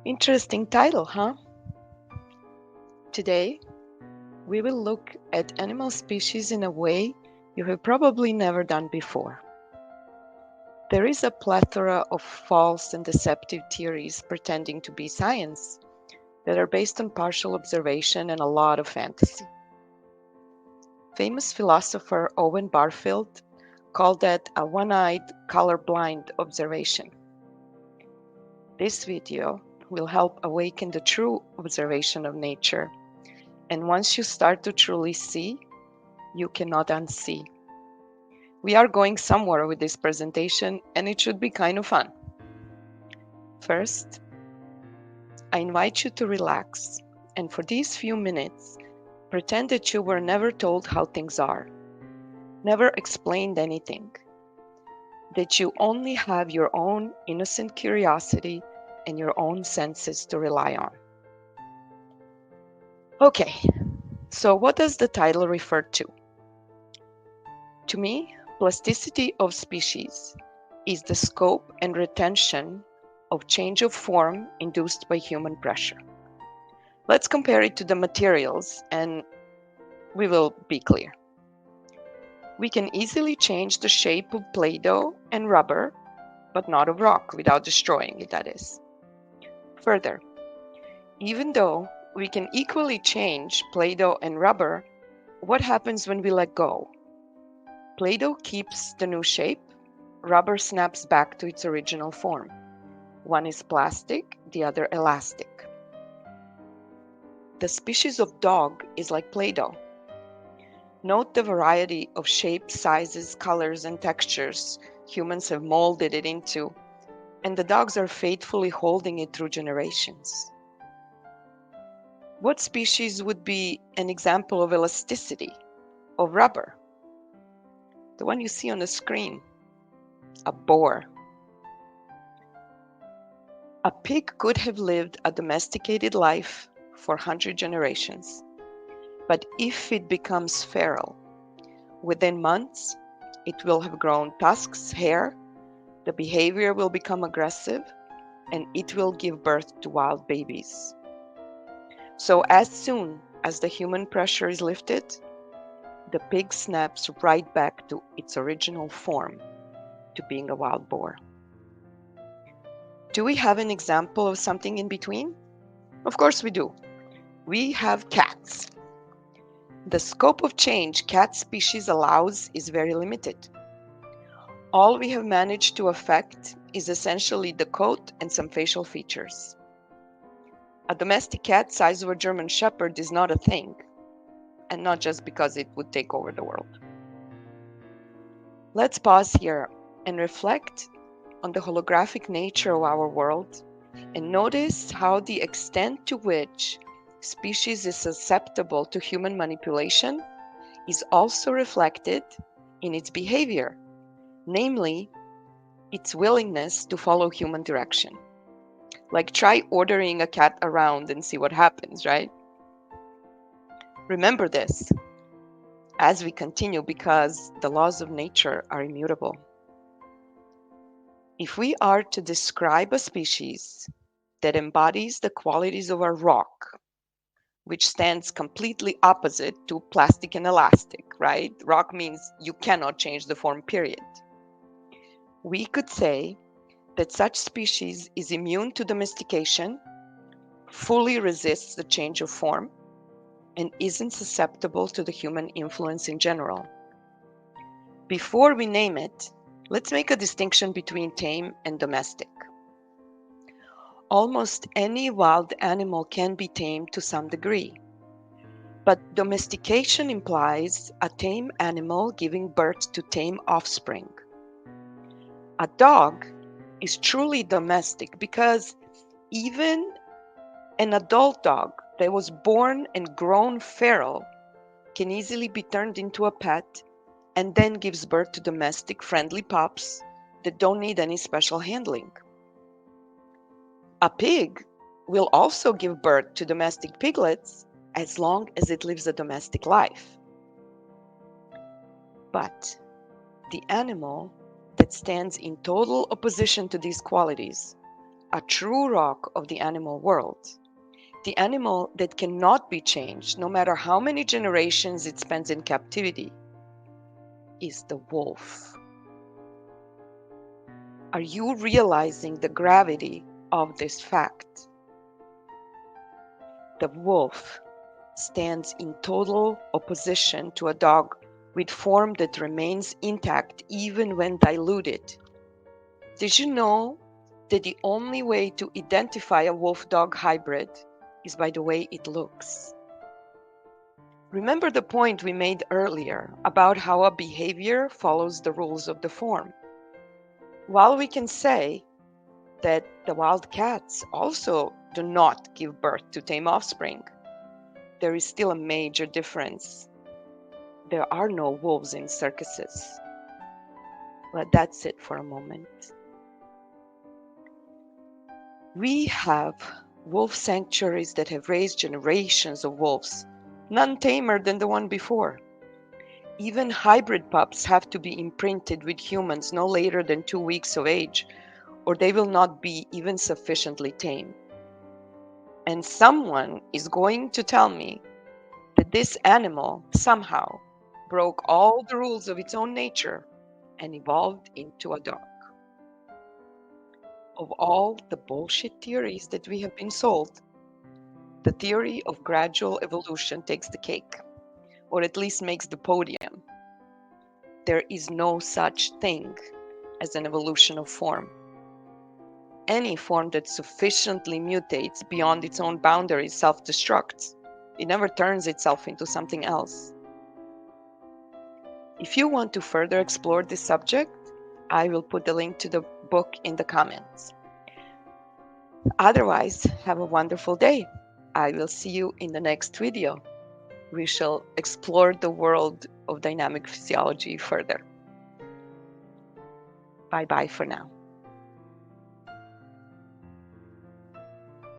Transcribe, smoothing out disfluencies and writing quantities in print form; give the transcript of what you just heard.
Interesting title, huh? Today, we will look at animal species in a way you have probably never done before. There is a plethora of false and deceptive theories pretending to be science that are based on partial observation and a lot of fantasy. Famous philosopher Owen Barfield called that a one-eyed, colorblind observation. This video will help awaken the true observation of nature, and once you start to truly see, you cannot unsee. We are going somewhere with this presentation, and it should be kind of fun. First, I invite you to relax, and for these few minutes, pretend that you were never told how things are, never explained anything, that you only have your own innocent curiosity and your own senses to rely on. Okay, so what does the title refer to? To me, plasticity of species is the scope and retention of change of form induced by human pressure. Let's compare it to the materials and we will be clear. We can easily change the shape of Play-Doh and rubber, but not of rock without destroying it, that is. Further, even though we can equally change Play-Doh and rubber, what happens when we let go? Play-Doh keeps the new shape, rubber snaps back to its original form. One is plastic, the other elastic. The species of dog is like Play-Doh. Note the variety of shapes, sizes, colors, and textures humans have molded it into, and the dogs are faithfully holding it through generations. What species would be an example of elasticity, of rubber? The one you see on the screen, a boar. A pig could have lived a domesticated life for 100 generations, but if it becomes feral, within months, it will have grown tusks, hair, the behavior will become aggressive, and it will give birth to wild babies. So as soon as the human pressure is lifted, the pig snaps right back to its original form, to being a wild boar. Do we have an example of something in between? Of course we do. We have cats. The scope of change cat species allows is very limited. All we have managed to affect is essentially the coat and some facial features. A domestic cat size of a German Shepherd is not a thing, and not just because it would take over the world. Let's pause here and reflect on the holographic nature of our world and notice how the extent to which species is susceptible to human manipulation is also reflected in its behavior, namely, its willingness to follow human direction. Like try ordering a cat around and see what happens, right? Remember this as we continue because the laws of nature are immutable. If we are to describe a species that embodies the qualities of a rock, which stands completely opposite to plastic and elastic, right? Rock means you cannot change the form, period. We could say that such species is immune to domestication, fully resists the change of form, and isn't susceptible to the human influence in general. Before we name it, let's make a distinction between tame and domestic. Almost any wild animal can be tamed to some degree, but domestication implies a tame animal giving birth to tame offspring. A dog is truly domestic because even an adult dog that was born and grown feral can easily be turned into a pet and then gives birth to domestic friendly pups that don't need any special handling. A pig will also give birth to domestic piglets as long as it lives a domestic life. But the animal that stands in total opposition to these qualities, a true rock of the animal world, the animal that cannot be changed no matter how many generations it spends in captivity, is the wolf. Are you realizing the gravity of this fact? The wolf stands in total opposition to a dog with form that remains intact even when diluted. Did you know that the only way to identify a wolf-dog hybrid is by the way it looks? Remember the point we made earlier about how a behavior follows the rules of the form. While we can say that the wild cats also do not give birth to tame offspring, there is still a major difference. There are no wolves in circuses. Let that sit for a moment. We have wolf sanctuaries that have raised generations of wolves, none tamer than the one before. Even hybrid pups have to be imprinted with humans no later than 2 weeks of age, or they will not be even sufficiently tame. And someone is going to tell me that this animal somehow broke all the rules of its own nature and evolved into a dog. Of all the bullshit theories that we have been sold, the theory of gradual evolution takes the cake, or at least makes the podium. There is no such thing as an evolution of form. Any form that sufficiently mutates beyond its own boundaries self-destructs. It never turns itself into something else. If you want to further explore this subject, I will put the link to the book in the comments. Otherwise, have a wonderful day. I will see you in the next video. We shall explore the world of dynamic physiology further. Bye-bye for now.